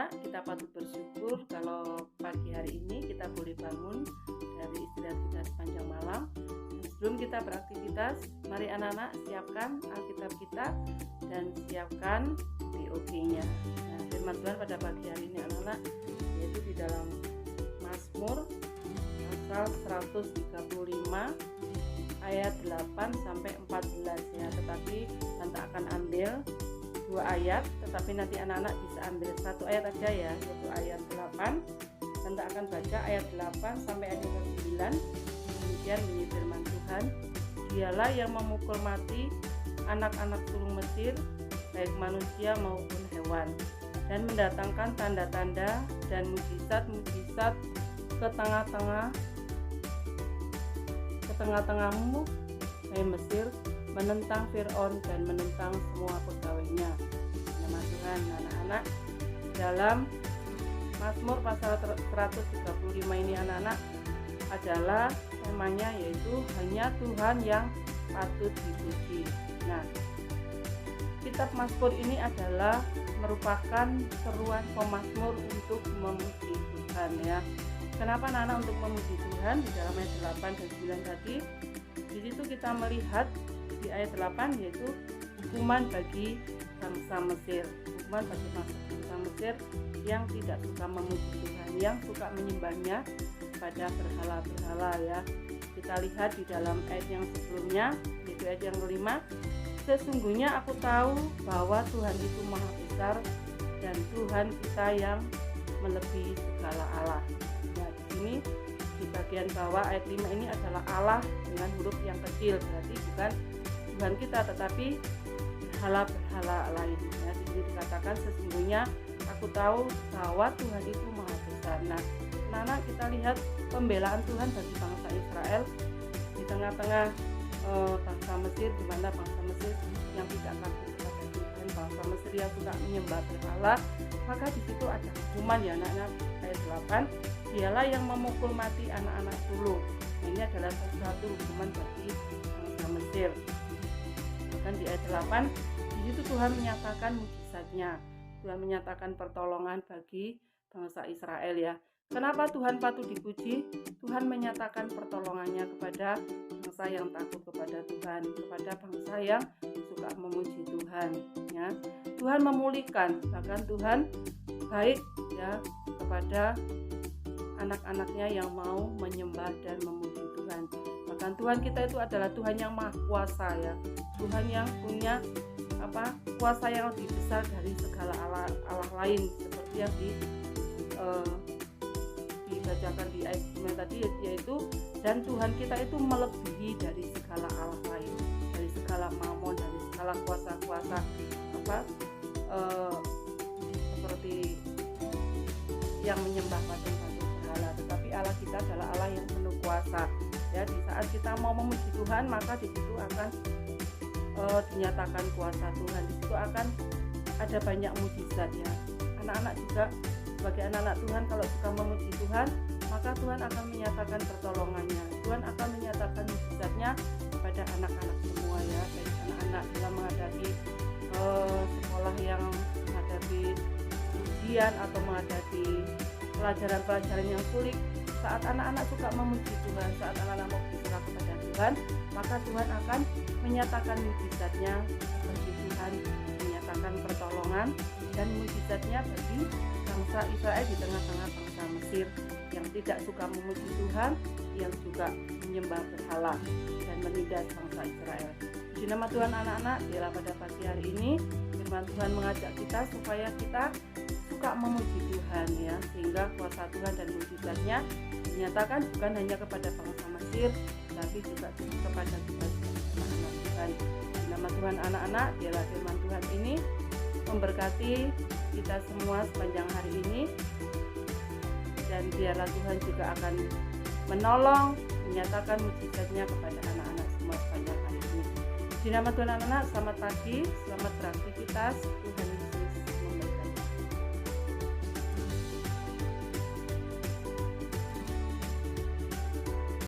anak-anak, kita patut bersyukur kalau pagi hari ini kita boleh bangun dari istirahat kita sepanjang malam. Sebelum kita beraktivitas, mari anak-anak siapkan Alkitab kita dan siapkan POG-nya. Nah, firman Tuhan pada pagi hari ini anak-anak yaitu di dalam Mazmur pasal 135 ayat 8 sampai 14 ya. Tetapi Tante akan ambil 2 ayat, tetapi nanti anak-anak bisa ambil 1 ayat aja ya, yaitu ayat 8. Tante akan baca ayat 8 sampai ayat 9. Kemudian bunyi firman Tuhan, dialah yang memukul mati anak-anak sulung Mesir, baik manusia maupun hewan, dan mendatangkan tanda-tanda dan mukjizat-mukjizat ke tengah-tengahmu, hai Mesir, menentang Fir'aun dan menentang semua pegawainya. Nama Tuhan, anak-anak, dalam Mazmur pasal 135 ini anak-anak adalah temanya yaitu hanya Tuhan yang patut dipuji. Nah, kitab Mazmur ini adalah merupakan seruan pemazmur untuk memuji Tuhan ya. Kenapa anak-anak untuk memuji Tuhan? Di dalam ayat 8 dan 9 tadi, di situ kita melihat di ayat 8 yaitu hukuman bagi bangsa Mesir. Hukuman bagi bangsa Mesir yang tidak suka memuji Tuhan, yang suka menyembahnya pada berhala-berhala ya. Kita lihat di dalam ayat yang sebelumnya, yaitu ayat yang kelima, sesungguhnya aku tahu bahwa Tuhan itu maha besar dan Tuhan kita yang melebihi segala Allah. Nah, di sini di bagian bawah ayat 5 ini adalah Allah dengan huruf yang kecil, berarti bukan Tuhan kita tetapi berhala-berhala lain. Ya, di sini dikatakan sesungguhnya aku tahu bahwa Tuhan itu maha besar. Nah, anak-anak kita lihat pembelaan Tuhan bagi bangsa Israel di tengah-tengah bangsa Mesir, di mana bangsa Mesir yang tidak takut kepada Tuhan, bangsa Mesir yang suka menyembah berhala, maka di situ ada hukuman ya anak-anak. Ayat 8, dialah yang memukul mati anak-anak sulung. Nah, ini adalah satu hukuman bagi bangsa Mesir. Dan di ayat 8 di situ Tuhan menyatakan mukjizatnya, Tuhan menyatakan pertolongan bagi bangsa Israel ya. Kenapa Tuhan patut dipuji? Tuhan menyatakan pertolongannya kepada bangsa yang takut kepada Tuhan, kepada bangsa yang suka memuji Tuhan ya. Tuhan memulihkan, bahkan Tuhan baik ya kepada anak-anaknya yang mau menyembah dan memuji Tuhan. Bahkan Tuhan kita itu adalah Tuhan yang maha kuasa ya, Tuhan yang punya kuasa yang lebih besar dari segala Allah lain, seperti yang dibacakan di ayat 9 tadi, yaitu dan Tuhan kita itu melebihi dari segala Allah lain, dari segala mamon, dari segala kuasa-kuasa seperti yang menyembah patung-patung berhala. Tetapi Allah kita adalah Allah yang penuh kuasa ya. Di saat kita mau memuji Tuhan, maka di situ akan dinyatakan kuasa Tuhan. Di situ akan ada banyak mukjizat ya. Anak-anak juga sebagai anak-anak Tuhan, kalau suka memuji Tuhan, maka Tuhan akan menyatakan pertolongannya. Tuhan akan menyatakan mukjizatnya kepada anak-anak semua ya, baik anak-anak dalam menghadapi sekolah yang menghadapi ujian atau menghadapi pelajaran-pelajaran yang sulit. Saat anak-anak suka memuji Tuhan, saat anak-anak mau berserah kepada Tuhan, maka Tuhan akan menyatakan mukjizatnya bagi Tuhan, menyatakan pertolongan dan mukjizatnya bagi bangsa Israel di tengah-tengah bangsa Mesir yang tidak suka memuji Tuhan, yang juga menyembah berhala dan menindas bangsa Israel. Di nama Tuhan anak-anak, biarlah pada pagi hari ini firman Tuhan mengajak kita supaya kita suka memuji Tuhan ya, sehingga kuasa Tuhan dan mukjizatnya dinyatakan bukan hanya kepada bangsa Mesir, tapi juga kepada kita anak-anak Tuhan. Di nama Tuhan anak-anak, biarlah firman Tuhan ini memberkati kita semua sepanjang hari ini, dan biarlah Tuhan juga akan menolong, menyatakan mukjizatnya kepada anak-anak semua sepanjang hari ini. Di nama Tuhan anak-anak, selamat pagi, selamat beraktivitas. Tuhan